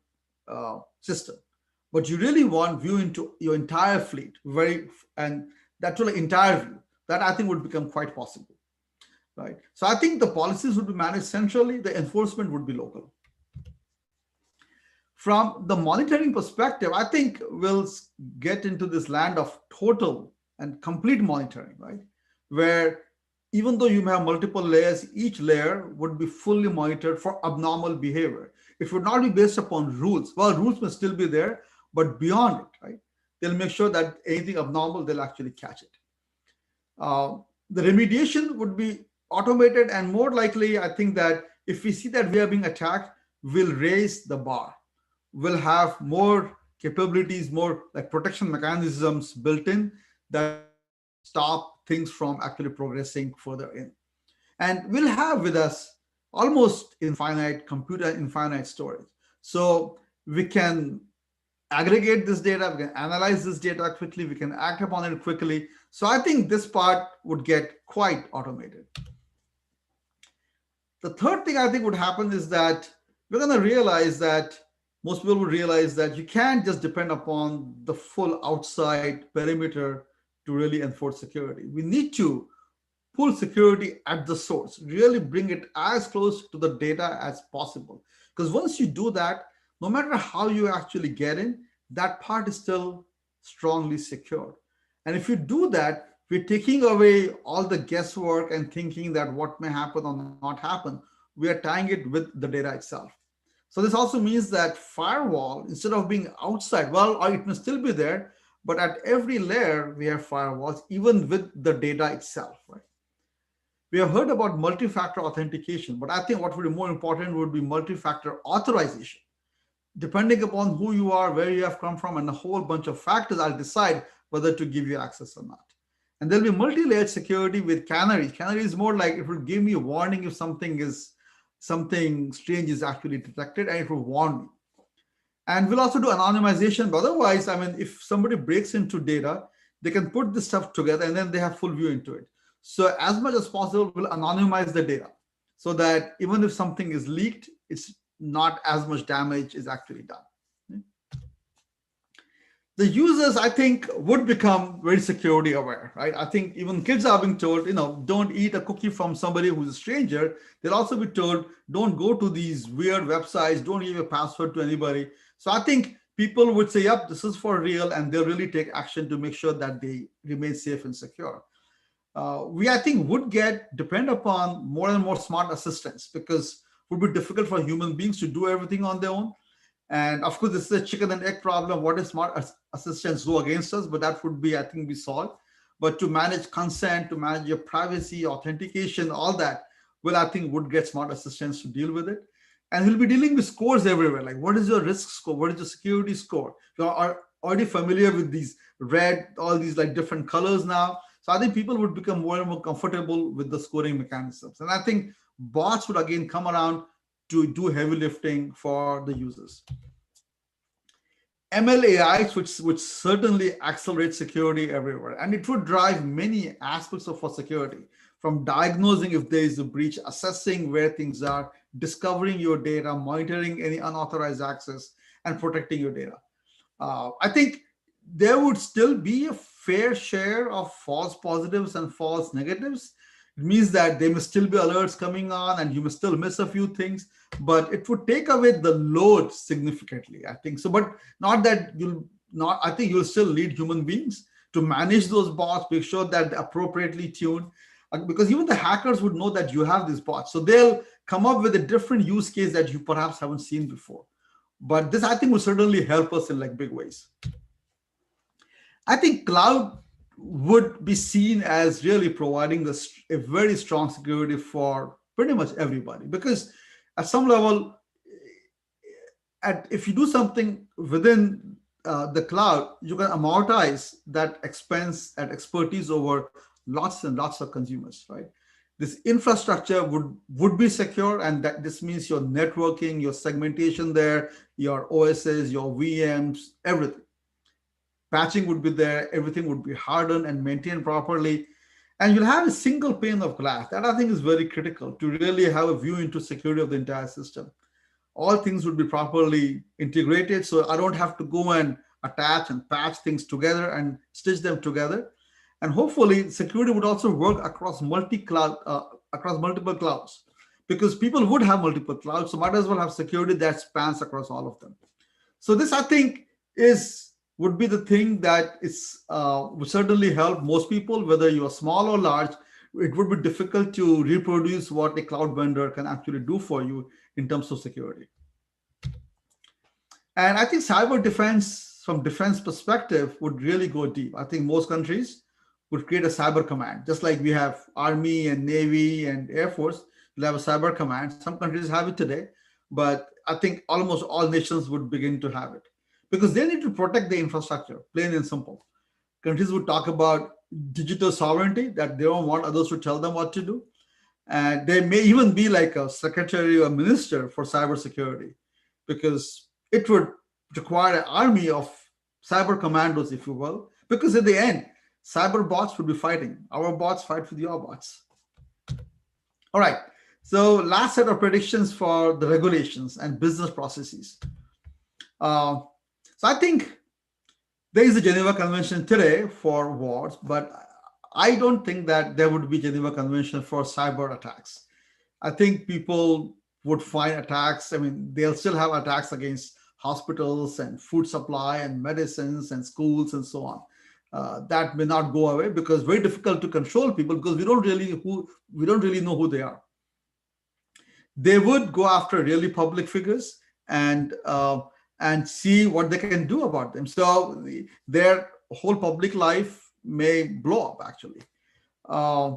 system, but you really want view into your entire fleet, and that will entire view. That I think would become quite possible, right? So I think the policies would be managed centrally, the enforcement would be local. From the monitoring perspective, I think we'll get into this land of total and complete monitoring, right? Where even though you may have multiple layers, each layer would be fully monitored for abnormal behavior. It would not be based upon rules. Well, rules may still be there, but beyond it, right? They'll make sure that anything abnormal, they'll actually catch it. The remediation would be automated, and more likely, I think that if we see that we are being attacked, we'll raise the bar. We'll have more capabilities, more like protection mechanisms built in that would stop things from actually progressing further in. And we'll have with us almost infinite computer, infinite storage. So we can aggregate this data, we can analyze this data quickly, we can act upon it quickly. So I think this part would get quite automated. The third thing I think would happen is that we're going to realize that most people will realize that you can't just depend upon the full outside perimeter to really enforce security. We need to pull security at the source, really bring it as close to the data as possible. Because once you do that, no matter how you actually get in, that part is still strongly secured. And if you do that, we're taking away all the guesswork and thinking that what may happen or not happen. We are tying it with the data itself. So this also means that firewall, instead of being outside, well, it may still be there, But at every layer, we have firewalls, even with the data itself, right? We have heard about multi-factor authentication, but I think what would be more important would be multi-factor authorization. Depending upon who you are, where you have come from, and a whole bunch of factors, I'll decide whether to give you access or not. And there'll be multi-layered security with canaries. Canary is more like it will give me a warning if something strange is actually detected, and it will warn me. And we'll also do anonymization. But otherwise, I mean, if somebody breaks into data, they can put this stuff together and then they have full view into it. So as much as possible, we'll anonymize the data so that even if something is leaked, it's not as much damage is actually done. The users, I think, would become very security aware, right? I think even kids are being told, don't eat a cookie from somebody who's a stranger. They'll also be told, don't go to these weird websites, don't give a password to anybody. So I think people would say, yep, this is for real, and they'll really take action to make sure that they remain safe and secure. We, I think, would depend upon more and more smart assistants, because it would be difficult for human beings to do everything on their own. And of course, this is a chicken and egg problem. What if smart assistants go against us? But that would be, I think, be solved. But to manage consent, to manage your privacy, authentication, all that, well, I think would get smart assistants to deal with it. And we'll be dealing with scores everywhere. Like, what is your risk score? What is your security score? You are already familiar with these red, all these like different colors now. So I think people would become more and more comfortable with the scoring mechanisms. And I think bots would again come around to do heavy lifting for the users. MLAIs, which would certainly accelerate security everywhere, and it would drive many aspects of our security, from diagnosing if there is a breach, assessing where things are, discovering your data, monitoring any unauthorized access, and protecting your data. I think there would still be a fair share of false positives and false negatives. It means that there may still be alerts coming on and you may still miss a few things, but it would take away the load significantly, I think. So, but not that you'll not, I think you'll still need human beings to manage those bots, make sure that they're appropriately tuned, because even the hackers would know that you have these bots. So they'll come up with a different use case that you perhaps haven't seen before. But this, I think, will certainly help us in like big ways. I think cloud would be seen as really providing a very strong security for pretty much everybody, because at some level, if you do something within the cloud, you can amortize that expense and expertise over lots and lots of consumers, right? This infrastructure would be secure, and that this means your networking, your segmentation there, your OSs, your VMs, everything. Patching would be there, everything would be hardened and maintained properly, and you'll have a single pane of glass. That I think is very critical to really have a view into security of the entire system. All things would be properly integrated, so I don't have to go and attach and patch things together and stitch them together. And hopefully, security would also work across multi-cloud, across multiple clouds, because people would have multiple clouds, so might as well have security that spans across all of them. So this, I think, is would be the thing that is would certainly help most people, whether you are small or large. It would be difficult to reproduce what a cloud vendor can actually do for you in terms of security. And I think cyber defense, from defense perspective, would really go deep. I think most countries would create a cyber command, just like we have Army and Navy and Air Force. We'll have a cyber command. Some countries have it today, but I think almost all nations would begin to have it, because they need to protect the infrastructure, plain and simple. Countries would talk about digital sovereignty, that they don't want others to tell them what to do. And there may even be like a secretary or minister for cybersecurity, because it would require an army of cyber commandos, if you will, because at the end, cyber bots would be fighting. Our bots fight with your bots. All right. So last set of predictions for the regulations and business processes. Uh, so I think there is a Geneva Convention today for wars, but I don't think that there would be Geneva Convention for cyber attacks. I think people would find attacks. I mean, they'll still have attacks against hospitals and food supply and medicines and schools and so on. That may not go away, because it's very difficult to control people, because we don't really know who they are. They would go after really public figures and see what they can do about them. So their whole public life may blow up actually. Uh,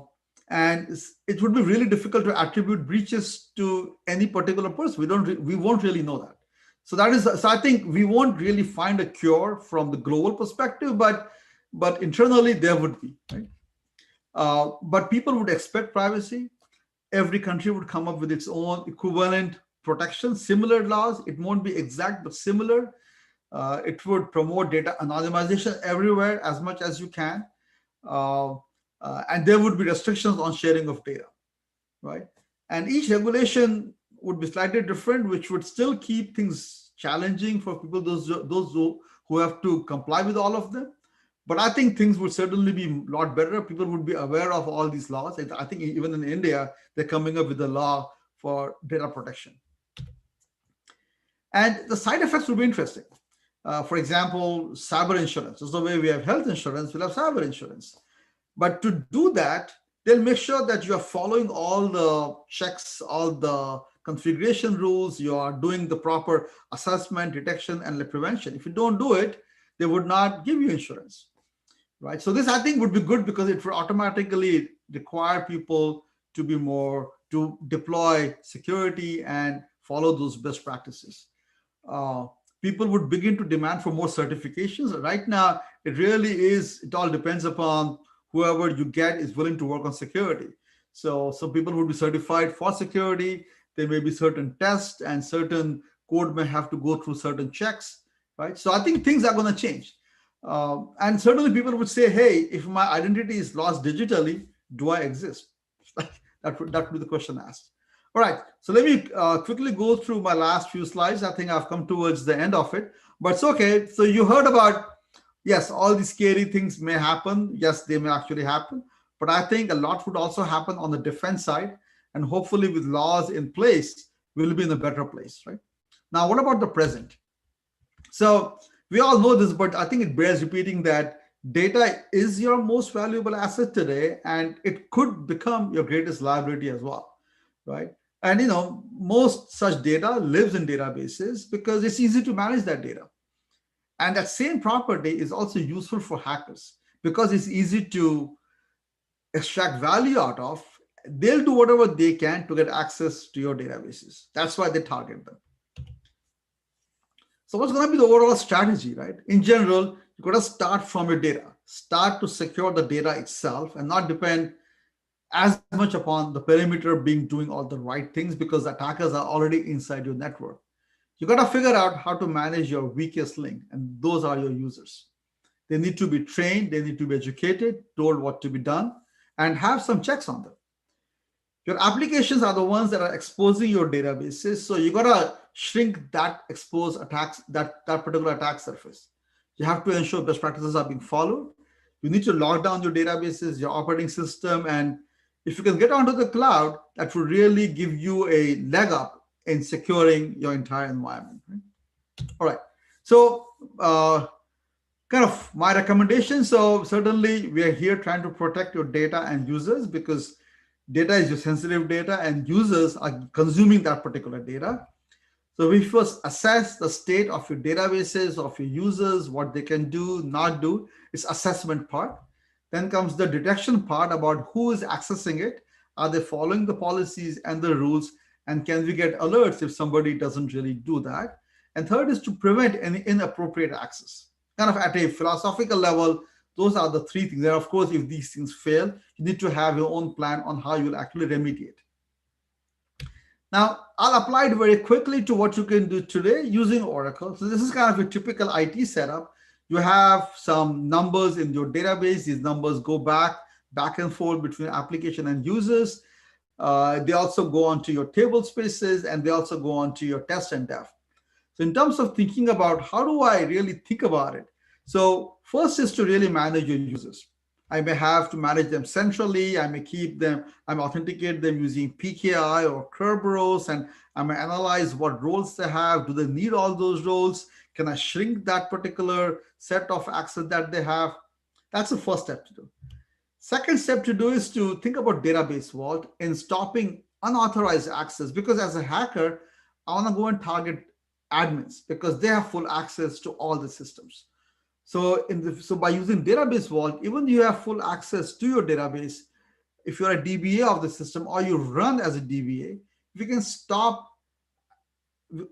and it would be really difficult to attribute breaches to any particular person. We won't really know that. So I think we won't really find a cure from the global perspective, but internally there would be, right? But people would expect privacy. Every country would come up with its own equivalent protection, similar laws. It won't be exact, but similar. It would promote data anonymization everywhere as much as you can. Uh, and there would be restrictions on sharing of data, right? And each regulation would be slightly different, which would still keep things challenging for people, those who have to comply with all of them. But I think things would certainly be a lot better. People would be aware of all these laws. I think even in India, they're coming up with a law for data protection. And the side effects would be interesting. For example, cyber insurance. Just the way we have health insurance, we'll have cyber insurance. But to do that, they'll make sure that you are following all the checks, all the configuration rules, you are doing the proper assessment, detection, and prevention. If you don't do it, they would not give you insurance, right? So this I think would be good because it would automatically require people to be more to deploy security and follow those best practices. uh, People would begin to demand for more certifications. Right now, it really is, it all depends upon whoever you get is willing to work on security. So some people would be certified for security. There may be certain tests and certain code may have to go through certain checks, right? So I think things are going to change. And certainly people would say, hey, if my identity is lost digitally, do I exist? That would be the question asked. All right, so let me quickly go through my last few slides. I think I've come towards the end of it, but it's okay. So you heard about, yes, all these scary things may happen. Yes, they may actually happen, but I think a lot would also happen on the defense side, and hopefully with laws in place, we'll be in a better place, right? Now, what about the present? So we all know this, but I think it bears repeating that data is your most valuable asset today, and it could become your greatest liability as well, right? And most such data lives in databases because it's easy to manage that data. And that same property is also useful for hackers because it's easy to extract value out of. They'll do whatever they can to get access to your databases. That's why they target them. So what's going to be the overall strategy, right? In general, you got to start from your data. Start to secure the data itself and not depend as much upon the perimeter being doing all the right things because attackers are already inside your network. You got to figure out how to manage your weakest link, and those are your users. They need to be trained, they need to be educated, told what to be done, and have some checks on them. Your applications are the ones that are exposing your databases, so you gotta shrink that exposed attacks, that particular attack surface. You have to ensure best practices are being followed. You need to lock down your databases, your operating system, and if you can get onto the cloud, that will really give you a leg up in securing your entire environment. Right? All right. So, kind of my recommendation. So certainly we are here trying to protect your data and users because data is your sensitive data and users are consuming that particular data. So we first assess the state of your databases, of your users, what they can do, not do. It's assessment part. Then comes the detection part about who is accessing it. Are they following the policies and the rules? And can we get alerts if somebody doesn't really do that? And third is to prevent any inappropriate access. Kind of at a philosophical level, those are the three things. And of course, if these things fail, you need to have your own plan on how you'll actually remediate. Now, I'll apply it very quickly to what you can do today using Oracle. So this is kind of a typical IT setup. You have some numbers in your database. These numbers go back and forth between application and users. They also go onto your table spaces and they also go onto your test and dev. So in terms of thinking about how do I really think about it? So first is to really manage your users. I may have to manage them centrally. I may keep them, I may authenticate them using PKI or Kerberos, and I may analyze what roles they have. Do they need all those roles? Can I shrink that particular set of access that they have? That's the first step to do. Second step to do is to think about database vault in stopping unauthorized access, because as a hacker, I want to go and target admins because they have full access to all the systems. So by using database vault, even you have full access to your database. If you're a DBA of the system or you run as a DBA, we can stop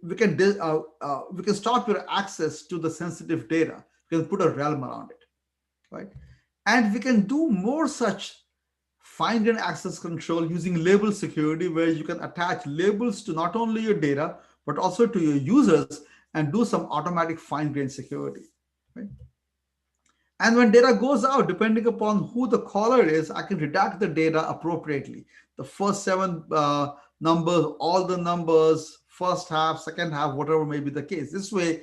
we can stop your access to the sensitive data. We can put a realm around it, right? And we can do more such fine-grained access control using label security, where you can attach labels to not only your data but also to your users and do some automatic fine-grained security, right? And when data goes out, depending upon who the caller is, I can redact the data appropriately. The first seven numbers, all the numbers, first half, second half, whatever may be the case. This way,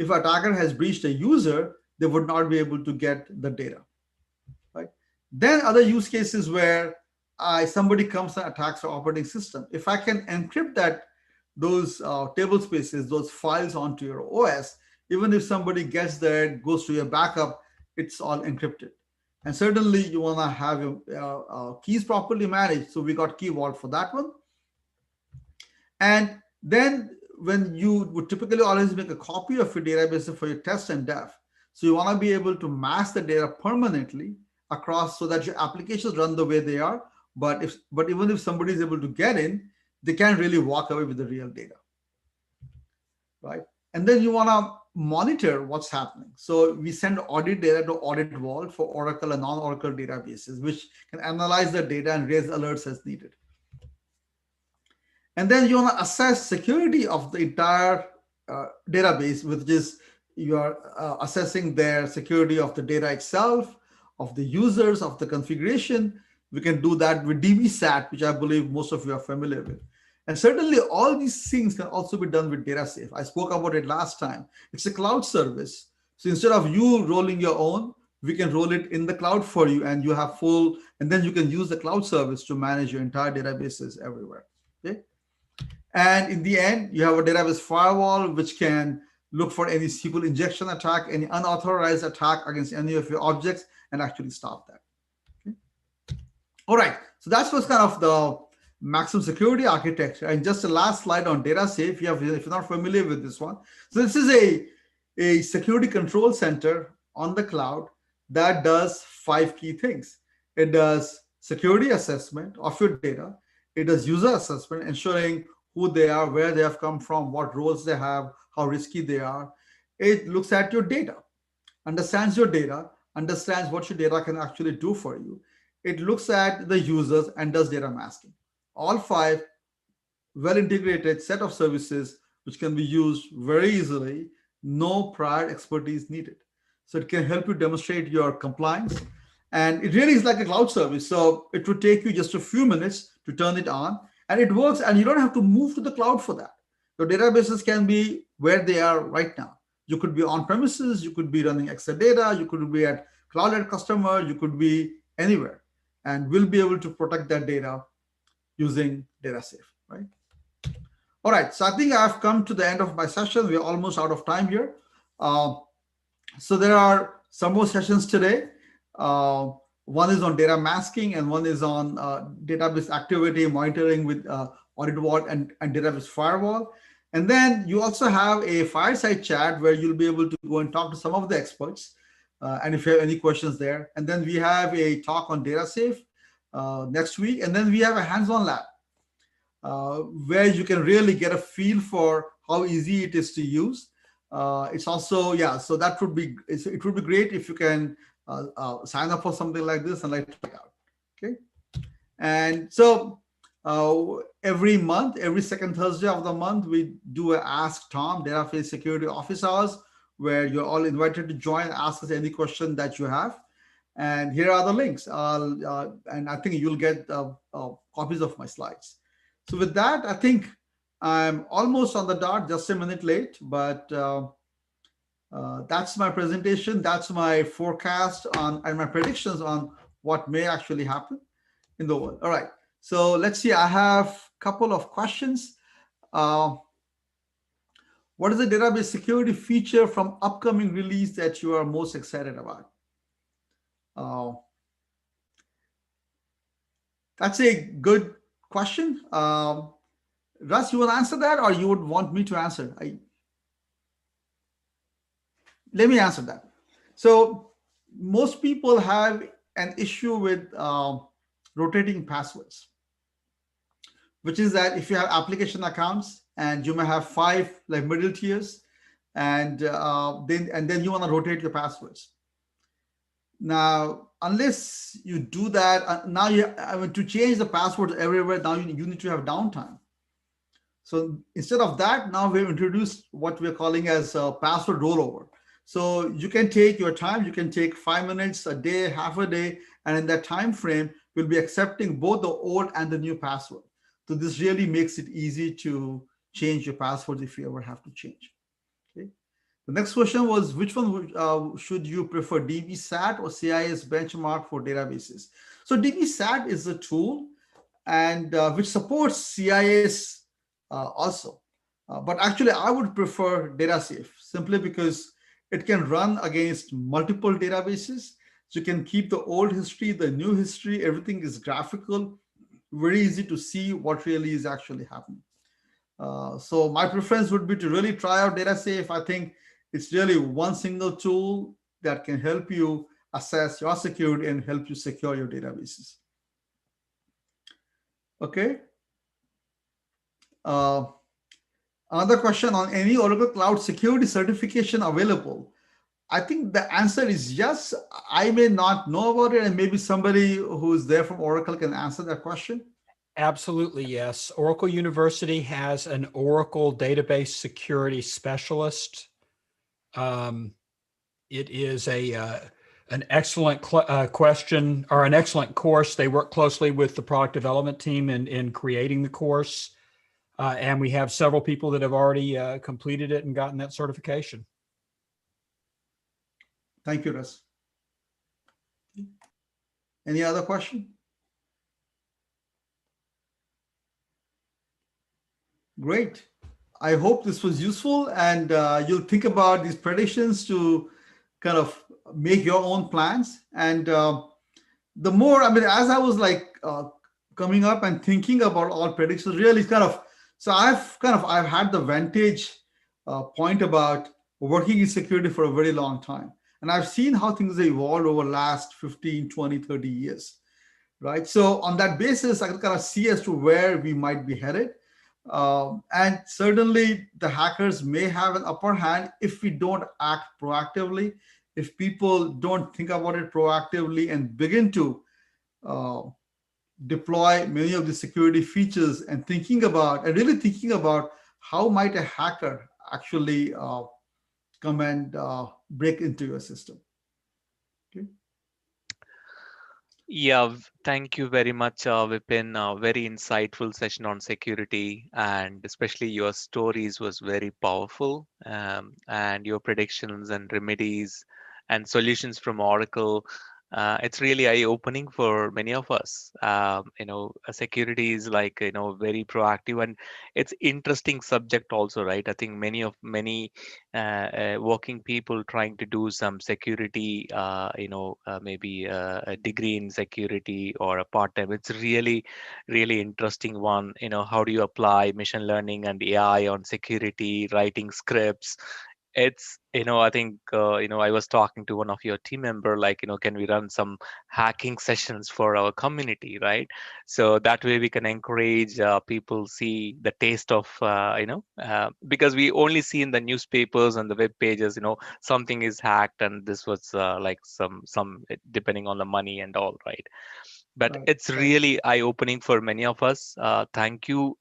if a attacker has breached a user, they would not be able to get the data, right? Then other use cases where somebody comes and attacks our operating system. If I can encrypt those table spaces, those files onto your OS, even if somebody gets there, goes to your backup, it's all encrypted. And certainly you want to have your keys properly managed. So we got key vault for that one. And then when you would typically always make a copy of your database for your test and dev. So you want to be able to mask the data permanently across so that your applications run the way they are. But even if somebody is able to get in, they can't really walk away with the real data, right? And then you want to monitor what's happening. So we send audit data to Audit Vault for Oracle and non-Oracle databases, which can analyze the data and raise alerts as needed. And then you want to assess security of the entire database, which is you are assessing their security of the data itself, of the users, of the configuration. We can do that with DBSAT, which I believe most of you are familiar with. And certainly all these things can also be done with DataSafe. I spoke about it last time. It's a cloud service. So instead of you rolling your own, we can roll it in the cloud for you, and you have full, and then you can use the cloud service to manage your entire databases everywhere. Okay. And in the end, you have a database firewall, which can look for any SQL injection attack, any unauthorized attack against any of your objects, and actually stop that. Okay. All right. So that's what's kind of the maximum security architecture. And just the last slide on DataSafe, if you're not familiar with this one. So this is a security control center on the cloud that does 5 key things. It does security assessment of your data. It does user assessment, ensuring who they are, where they have come from, what roles they have, how risky they are. It looks at your data, understands your data, understands what your data can actually do for you. It looks at the users and does data masking. All 5 well integrated set of services which can be used very easily, no prior expertise needed. So it can help you demonstrate your compliance. And it really is like a cloud service. So it would take you just a few minutes to turn it on, and it works, and you don't have to move to the cloud for that. Your databases can be where they are right now. You could be on premises, you could be running Exadata, you could be at cloud at customer, you could be anywhere, and we'll be able to protect that data using DataSafe, right? All right, so I think I've come to the end of my session. We're almost out of time here. Uh, so there are some more sessions today. One is on data masking, and one is on database activity monitoring with Audit Vault and database firewall. And then you also have a fireside chat where you'll be able to go and talk to some of the experts. And if you have any questions there. And then we have a talk on DataSafe next week. And then we have a hands-on lab where you can really get a feel for how easy it is to use. It's also, yeah, so that would be, it would be great if you can sign up for something like this and like try it out. Okay. And so every month, every second Thursday of the month, we do a Ask Tom Dataface Security Office Hours, where you're all invited to join, ask us any question that you have. And here are the links. And I think you'll get copies of my slides. So with that, I think I'm almost on the dot, just a minute late, but that's my presentation. That's my forecast on and my predictions on what may actually happen in the world. All right. So let's see. I have a couple of questions. What is the database security feature from upcoming release that you are most excited about? That's a good question. Russ, you want to answer that, or you would want me to answer? Let me answer that. So most people have an issue with rotating passwords, which is that if you have application accounts and you may have five like middle tiers, and then you want to rotate your passwords. Now, unless you do that, now I mean, to change the passwords everywhere, now you need to have downtime. So instead of that, now we've introduced what we're calling as a password rollover. So you can take your time, you can take 5 minutes a day, half a day, and in that time frame, we'll be accepting both the old and the new password. So this really makes it easy to change your passwords if you ever have to change. Okay. The next question was, which one should you prefer, DBSAT or CIS benchmark for databases? So DBSAT is a tool and which supports CIS also. But actually, I would prefer DataSafe simply because it can run against multiple databases. So you can keep the old history, the new history, everything is graphical, very easy to see what really is actually happening. So my preference would be to really try out DataSafe. I think it's really one single tool that can help you assess your security and help you secure your databases. Okay. Uh, Another question on any Oracle Cloud security certification available. I think the answer is yes. I may not know about it, and maybe somebody who's there from Oracle can answer that question. Absolutely, yes. Oracle University has an Oracle database security specialist. Um, it is an excellent question or an excellent course. They work closely with the product development team in creating the course. And we have several people that have already completed it and gotten that certification. Thank you, Russ. Any other question? Great. I hope this was useful, and you'll think about these predictions to kind of make your own plans. And the more, I mean, as I was like coming up and thinking about all predictions, really kind of, so I've had the vantage point about working in security for a very long time. And I've seen how things have evolved over the last 15, 20, 30 years, right? So on that basis, I can kind of see as to where we might be headed. And certainly the hackers may have an upper hand if we don't act proactively, if people don't think about it proactively and begin to uh, deploy many of the security features and really thinking about how might a hacker actually come and break into your system. Okay. Yeah, thank you very much, Vipin. Very insightful session on security, and especially your stories was very powerful, and your predictions and remedies and solutions from Oracle. It's really eye-opening for many of us. Security is like very proactive, and it's interesting subject also, right? I think many working people trying to do some security, maybe a degree in security or a part-time. It's really, really interesting one. How do you apply machine learning and AI on security, writing scripts? It's, I think, I was talking to one of your team member, like, can we run some hacking sessions for our community, right? So that way we can encourage people see the taste of, because we only see in the newspapers and the web pages, something is hacked and this was like some depending on the money and all, right? But Right, it's right. really eye-opening for many of us. Thank you,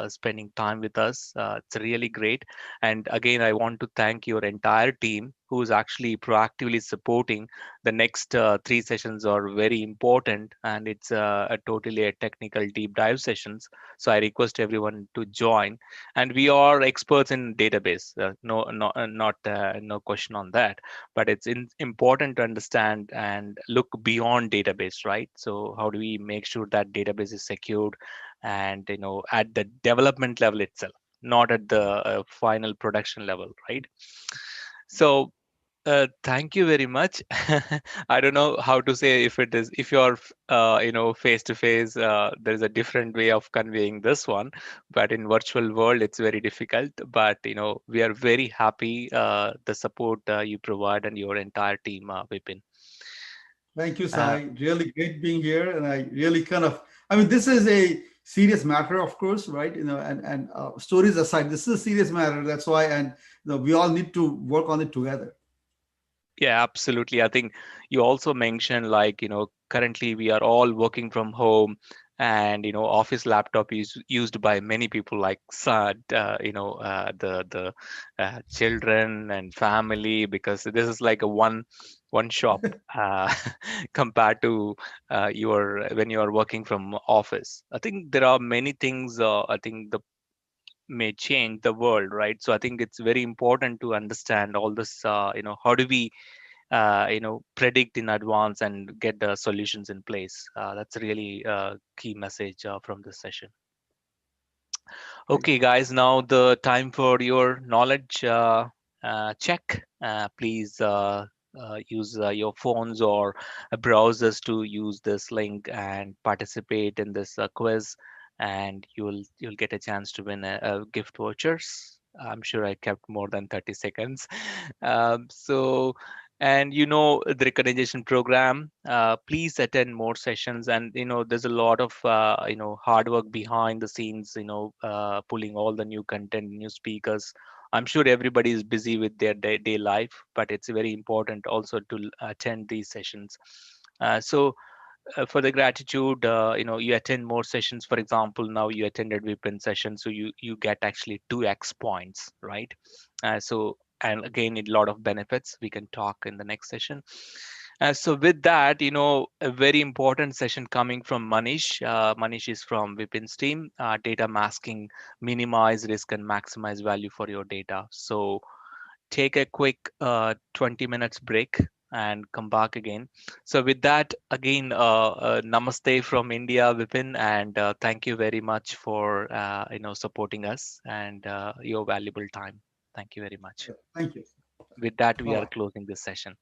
spending time with us. It's really great. And again, I want to thank your entire team who is actually proactively supporting. The next three sessions are very important, and it's a totally a technical deep dive sessions. So I request everyone to join. And we are experts in database. No question on that. But it's important to understand and look beyond database, right? So how do we make sure that database is secured, and at the development level itself, not at the final production level, right? So Thank you very much. I don't know how to say if it is if you're face to face. There is a different way of conveying this one, but in virtual world it's very difficult. But we are very happy the support you provide and your entire team, Vipin. Thank you, Uh, Sai. Really great being here, and I really I mean, this is a serious matter, of course, right? And stories aside, this is a serious matter. That's why, and we all need to work on it together. Yeah, absolutely. I think you also mentioned like, currently we are all working from home and, office laptop is used by many people like the children and family because this is like a one shop compared to your when you are working from office. I think there are many things I think the may change the world, right? So I think it's very important to understand all this how do we predict in advance and get the solutions in place. That's really a key message from this session. Okay, Excellent. guys, now the time for your knowledge check. Please use your phones or browsers to use this link and participate in this quiz, and you'll get a chance to win a gift vouchers. I'm sure I kept more than 30 seconds. So, and the recognition program, please attend more sessions. And there's a lot of hard work behind the scenes, pulling all the new content, new speakers. I'm sure everybody is busy with their day life, but it's very important also to attend these sessions. So for the gratitude, you attend more sessions. For example, now you attended Vipin session, so you get actually 2x points, right? And again, a lot of benefits we can talk in the next session. So with that, a very important session coming from Manish. Manish is from Vipin's team, data masking, minimize risk and maximize value for your data. So take a quick 20 minutes break and come back again. So with that, again, namaste from India, Vipin, and thank you very much for supporting us and your valuable time. Thank you very much. Thank you. With that, we Bye are bye. closing this session.